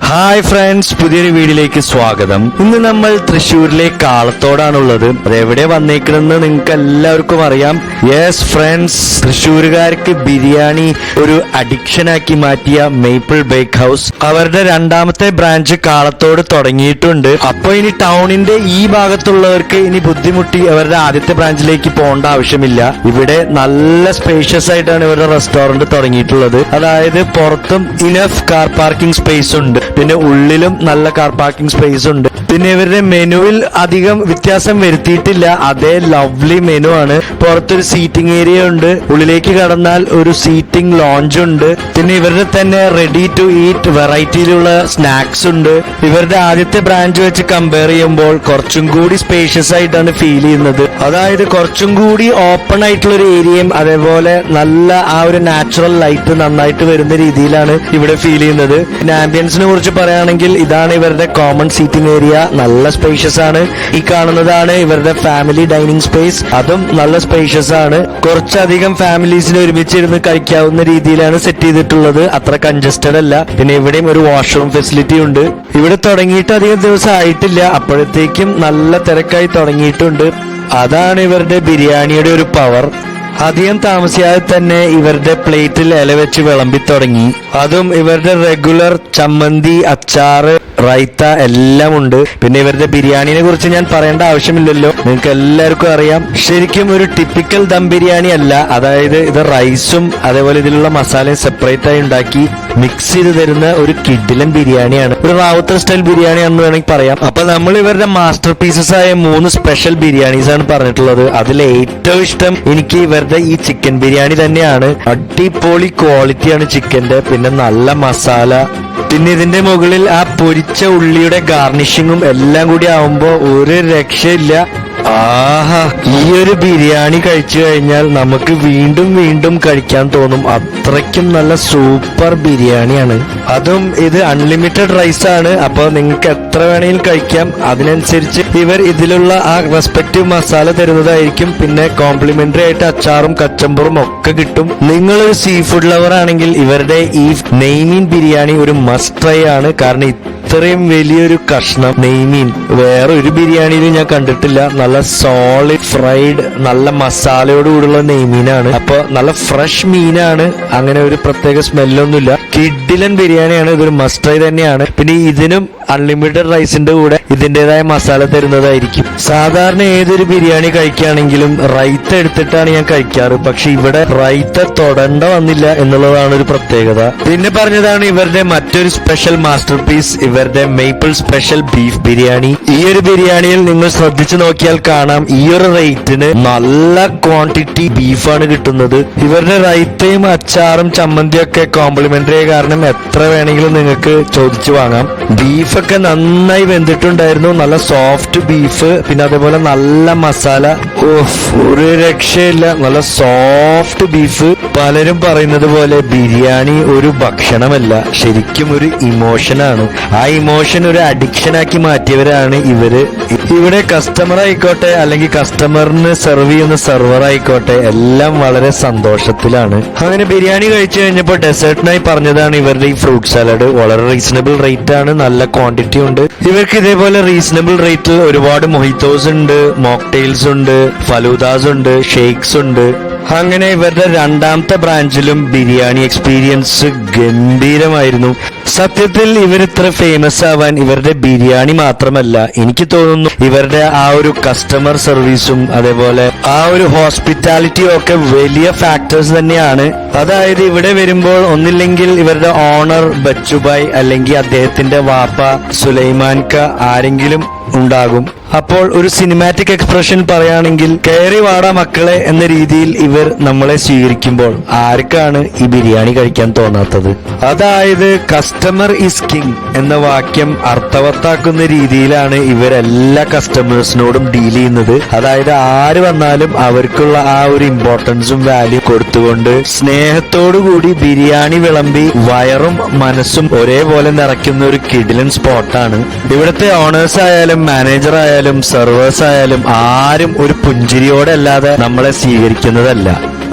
Hi friends, പുതിയൊരു വീഡിയോയിലേക്ക് സ്വാഗതം. ഇന്ന് നമ്മൾ തൃശ്ശൂരിലെ കാളത്തോടാണുള്ളത്. അതെവിടെ വന്നേക്കണെന്ന് നിങ്ങൾക്ക് എല്ലാവർക്കും അറിയാം. യെസ് ഫ്രണ്ട്സ്, തൃശ്ശൂരുകാർക്ക് ബിരിയാണി ഒരു അഡിക്ഷൻ ആക്കി മാറ്റിയ മേപ്പിൾ ബേക്ക് ഹൗസ് അവരുടെ രണ്ടാമത്തെ ബ്രാഞ്ച് കാളത്തോട് തുടങ്ങിയിട്ടുണ്ട്. അപ്പൊ ഇനി ടൗണിന്റെ ഈ ഭാഗത്തുള്ളവർക്ക് ഇനി ബുദ്ധിമുട്ടി അവരുടെ ആദ്യത്തെ ബ്രാഞ്ചിലേക്ക് പോകേണ്ട ആവശ്യമില്ല. ഇവിടെ നല്ല സ്പേഷ്യസ് ആയിട്ടാണ് ഇവരുടെ റെസ്റ്റോറന്റ് തുടങ്ങിയിട്ടുള്ളത്. അതായത് പുറത്തും ഇനഫ് കാർ പാർക്കിംഗ് സ്പേസ് ഉണ്ട്, പിന്നെ ഉള്ളിലും നല്ല കാർ പാർക്കിംഗ് സ്പേസ് ഉണ്ട്. പിന്നെ ഇവരുടെ മെനുവിൽ അധികം വ്യത്യാസം വരുത്തിയിട്ടില്ല. അതേ ലവ്ലി മെനു ആണ്. പുറത്തൊരു സീറ്റിംഗ് ഏരിയ ഉണ്ട്, ഉള്ളിലേക്ക് കടന്നാൽ ഒരു സീറ്റിംഗ് ലോഞ്ച് ഉണ്ട്. പിന്നെ ഇവരുടെ തന്നെ റെഡി ടു ഈറ്റ് വെറൈറ്റിയിലുള്ള സ്നാക്സ് ഉണ്ട്. ഇവരുടെ ആദ്യത്തെ ബ്രാഞ്ച് വെച്ച് കമ്പയർ ചെയ്യുമ്പോൾ കുറച്ചും കൂടി സ്പേഷ്യസ് ആയിട്ടാണ് ഫീൽ ചെയ്യുന്നത്. അതായത് കുറച്ചും കൂടി ഓപ്പൺ ആയിട്ടുള്ള ഒരു ഏരിയയും അതേപോലെ നല്ല ആ ഒരു നാച്ചുറൽ ലൈറ്റ് നന്നായിട്ട് വരുന്ന രീതിയിലാണ് ഇവിടെ ഫീൽ ചെയ്യുന്നത്. പിന്നെ ആംബിയൻസിനെ കുറിച്ച് പറയുകയാണെങ്കിൽ ഇതാണ് ഇവരുടെ കോമൺ സീറ്റിംഗ് ഏരിയ, നല്ല സ്പേഷ്യസ് ആണ്. ഈ കാണുന്നതാണ് ഇവരുടെ ഫാമിലി ഡൈനിങ് സ്പേസ്, അതും നല്ല സ്പേഷ്യസ് ആണ്. കുറച്ചധികം ഫാമിലീസിന് ഒരുമിച്ചിരുന്ന് കഴിക്കാവുന്ന രീതിയിലാണ് സെറ്റ് ചെയ്തിട്ടുള്ളത്, അത്ര കൺജസ്റ്റഡ് അല്ല. പിന്നെ ഇവിടെയും ഒരു വാഷ്റൂം ഫെസിലിറ്റി ഉണ്ട്. ഇവിടെ തുടങ്ങിയിട്ട് അധികം ദിവസം ആയിട്ടില്ല, അപ്പോഴത്തേക്കും നല്ല തിരക്കായി തുടങ്ങിയിട്ടുണ്ട്. അതാണ് ഇവരുടെ ബിരിയാണിയുടെ ഒരു പവർ. അധികം താമസിയാതെ തന്നെ ഇവരുടെ പ്ലേറ്റിൽ ഇല വെച്ച് വിളമ്പി തുടങ്ങി. അതും ഇവരുടെ റെഗുലർ ചമ്മന്തി, അച്ചാറ്, റൈത്ത എല്ലാം ഉണ്ട്. പിന്നെ ഇവരുടെ ബിരിയാണിനെ കുറിച്ച് ഞാൻ പറയേണ്ട ആവശ്യമില്ലല്ലോ, നിങ്ങൾക്ക് എല്ലാവർക്കും അറിയാം. ശരിക്കും ഒരു ടിപ്പിക്കൽ ദം ബിരിയാണി അല്ല. അതായത് ഇത് റൈസും അതേപോലെ ഇതിലുള്ള മസാലയും സെപ്പറേറ്റ് ആയി ഉണ്ടാക്കി മിക്സ് ചെയ്ത് തരുന്ന ഒരു കിഡിലൻ ബിരിയാണിയാണ്. ഒരു റാവുത്തർ സ്റ്റൈൽ ബിരിയാണി എന്ന് വേണമെങ്കിൽ പറയാം. അപ്പൊ നമ്മൾ ഇവരുടെ മാസ്റ്റർ പീസസ് ആയ 3 സ്പെഷ്യൽ ബിരിയാണീസ് ആണ് പറഞ്ഞിട്ടുള്ളത്. അതിൽ ഏറ്റവും ഇഷ്ടം എനിക്ക് ഇവരുടെ ഈ ചിക്കൻ ബിരിയാണി തന്നെയാണ്. അടിപൊളി ക്വാളിറ്റിയാണ് ചിക്കന്റെ, പിന്നെ നല്ല മസാല, പിന്നെ ഇതിന്റെ മുകളിൽ ആ പൊരിച്ച ഉള്ളിയുടെ ഗാർണിഷിങ്ങും എല്ലാം കൂടി ആവുമ്പോ ഒരു രക്ഷയില്ല. ആഹാ, ഈ ഒരു ബിരിയാണി കഴിച്ചു കഴിഞ്ഞാൽ നമുക്ക് വീണ്ടും വീണ്ടും കഴിക്കാൻ തോന്നും. അത്രയ്ക്കും നല്ല സൂപ്പർ ബിരിയാണിയാണ്. അതും ഇത് അൺലിമിറ്റഡ് റൈസ് ആണ്, അപ്പൊ നിങ്ങൾക്ക് എത്ര വേണമെങ്കിലും കഴിക്കാം. അതിനനുസരിച്ച് ഇവർ ഇതിലുള്ള ആ റെസ്പെക്റ്റീവ് മസാല തരുന്നതായിരിക്കും. പിന്നെ കോംപ്ലിമെന്ററി ആയിട്ട് അച്ചാറും കച്ചമ്പറും ഒക്കെ കിട്ടും. നിങ്ങളൊരു സീ ഫുഡ് ലവർ ആണെങ്കിൽ ഇവരുടെ ഈ നെയ്മീൻ ബിരിയാണി ഒരു മസ്റ്റ് ട്രൈ ആണ്. കാരണം ഇത്രയും വലിയൊരു കഷ്ണം നെയ്മീൻ വേറെ ഒരു ബിരിയാണിയിലും ഞാൻ കണ്ടിട്ടില്ല. നല്ല സോളിഡ് ഫ്രൈഡ് നല്ല മസാലയോട് കൂടിയുള്ള നെയ്മീനാണ്. അപ്പൊ നല്ല ഫ്രഷ് മീനാണ്, അങ്ങനെ ഒരു പ്രത്യേക സ്മെല്ലൊന്നുമില്ല. കിഡിലൻ ബിരിയാണിയാണ്, ഇതൊരു മസ്റ്റ് ട്രൈ തന്നെയാണ്. പിന്നെ ഇതിനും അൺലിമിറ്റഡ് റൈസിന്റെ കൂടെ ഇതിന്റേതായ മസാല തരുന്നതായിരിക്കും. സാധാരണ ഏതൊരു ബിരിയാണി കഴിക്കുകയാണെങ്കിലും റൈത്ത എടുത്തിട്ടാണ് ഞാൻ കഴിക്കാറ്, പക്ഷെ ഇവിടെ റൈത്ത തൊടണ്ട വന്നില്ല എന്നുള്ളതാണ് ഒരു പ്രത്യേകത. പിന്നെ പറഞ്ഞതാണ് ഇവരുടെ മറ്റൊരു സ്പെഷ്യൽ മാസ്റ്റർ പീസ്, ഇവരുടെ മേപ്പിൾ സ്പെഷ്യൽ ബീഫ് ബിരിയാണി. ഈ ഒരു ബിരിയാണിയിൽ നിങ്ങൾ ശ്രദ്ധിച്ചു നോക്കിയാൽ കാണാം, ഈ ഒരു റേറ്റിന് നല്ല ക്വാണ്ടിറ്റി ബീഫാണ് കിട്ടുന്നത്. ഇവരുടെ റൈത്തയും അച്ചാറും ചമ്മന്തിയും ഒക്കെ കോംപ്ലിമെന്ററി ആയ കാരണം എത്ര വേണമെങ്കിലും നിങ്ങൾക്ക് ചോദിച്ചു വാങ്ങാം. ബീഫൊക്കെ നന്നായി വെന്തിട്ടുണ്ടായിരുന്നു, നല്ല സോഫ്റ്റ് ബീഫ്, പിന്നെ അതേപോലെ നല്ല മസാല. ഒരു രക്ഷയില്ല, നല്ല സോഫ്റ്റ് ബീഫ്. പലരും പറയുന്നത് പോലെ ബിരിയാണി ഒരു ഭക്ഷണമല്ല, ശരിക്കും ഒരു ഇമോഷനാണ്. ആ ഇമോഷൻ ഒരു അഡിക്ഷൻ ആക്കി മാറ്റിയവരാണ് ഇവര്. ഇവിടെ കസ്റ്റമർ ആയിക്കോട്ടെ അല്ലെങ്കിൽ കസ്റ്റമറിന് സെർവ് ചെയ്യുന്ന സെർവർ ആയിക്കോട്ടെ, എല്ലാം വളരെ സന്തോഷത്തിലാണ്. അങ്ങനെ ബിരിയാണി കഴിച്ചു കഴിഞ്ഞപ്പോൾ ഡെസേർട്ടിനായി പറഞ്ഞതാണ് ഇവരുടെ ഈ ഫ്രൂട്ട് സാലഡ്. വളരെ റീസണബിൾ റേറ്റ് ആണ്, നല്ല ക്വാണ്ടിറ്റി ഉണ്ട്. ഇവർക്ക് ഇതേപോലെ റീസണബിൾ റേറ്റിൽ ഒരുപാട് മൊഹിത്തോസ് ഉണ്ട്, മോക്ടെയിൽസ് ഉണ്ട്, ഫലൂദാസ് ഉണ്ട്, ഷേക്സ് ഉണ്ട്. അങ്ങനെ ഇവരുടെ രണ്ടാമത്തെ ബ്രാഞ്ചിലും ബിരിയാണി എക്സ്പീരിയൻസ് ഗംഭീരമായിരുന്നു. സത്യത്തിൽ ഇവർ ഇത്ര ഫേമസ് ആവാൻ ഇവരുടെ ബിരിയാണി മാത്രമല്ല, എനിക്ക് തോന്നുന്നു ഇവരുടെ ആ ഒരു കസ്റ്റമർ സർവീസും അതേപോലെ ആ ഒരു ഹോസ്പിറ്റാലിറ്റിയും ഒക്കെ വലിയ ഫാക്ടേഴ്സ് തന്നെയാണ്. അതായത് ഇവിടെ വരുമ്പോൾ ഒന്നില്ലെങ്കിൽ ഇവരുടെ ഓണർ ബച്ചുഭായ് അല്ലെങ്കിൽ അദ്ദേഹത്തിന്റെ വാപ്പ സുലൈമാൻ ക ആരെങ്കിലും ഉണ്ടാകും. അപ്പോൾ ഒരു സിനിമാറ്റിക് എക്സ്പ്രഷൻ പറയുകയാണെങ്കിൽ കയറി വാടാ മക്കളെ എന്ന രീതിയിൽ ഇവർ നമ്മളെ സ്വീകരിക്കുമ്പോൾ ആർക്കാണ് ഈ ബിരിയാണി കഴിക്കാൻ തോന്നാത്തത്? അതായത് കസ്റ്റമർ ഈസ് കിങ് എന്ന വാക്യം അർത്ഥവത്താക്കുന്ന രീതിയിലാണ് ഇവരെല്ലാ കസ്റ്റമേഴ്സിനോടും ഡീൽ ചെയ്യുന്നത്. അതായത് ആര് വന്നാലും അവർക്കുള്ള ആ ഒരു ഇമ്പോർട്ടൻസും വാല്യൂ കൊടുത്തുകൊണ്ട് സ്നേഹത്തോടു കൂടി ബിരിയാണി വിളമ്പി വയറും മനസ്സും ഒരേപോലെ നിറയ്ക്കുന്ന ഒരു കിഡിലൻ സ്പോട്ടാണ്. ഇവിടുത്തെ ഓണേഴ്സ് ആയാലും മാനേജർ ആയാലും സെർവേഴ്സ് ആയാലും ആരും ഒരു പുഞ്ചിരിയോടെ അല്ലാതെ നമ്മളെ സ്വീകരിക്കുന്നതല്ല.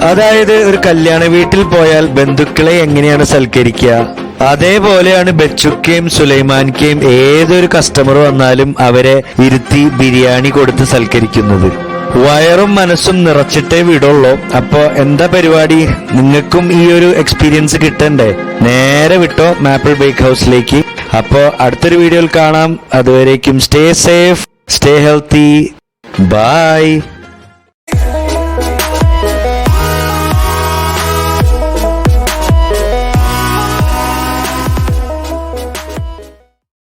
അതായത് ഒരു കല്യാണ വീട്ടിൽ പോയാൽ ബന്ധുക്കളെ എങ്ങനെയാണ് സൽക്കരിക്കുക, അതേപോലെയാണ് ബച്ചുക്കയും സുലൈമാൻക്കയും ഏതൊരു കസ്റ്റമർ വന്നാലും അവരെ ഇരുത്തി ബിരിയാണി കൊടുത്ത് സൽക്കരിക്കുന്നത്. വയറും മനസ്സും നിറച്ചിട്ടേ വിടുള്ളൂ. അപ്പൊ എന്താ പരിപാടി? നിങ്ങൾക്കും ഈ ഒരു എക്സ്പീരിയൻസ് കിട്ടണ്ടേ? നേരെ വിട്ടോ മാപ്പിൾ ബേക്ക് ഹൗസിലേക്ക്. അപ്പോ അടുത്തൊരു വീഡിയോയിൽ കാണാം. അതുവരേക്കും stay safe, stay healthy, by.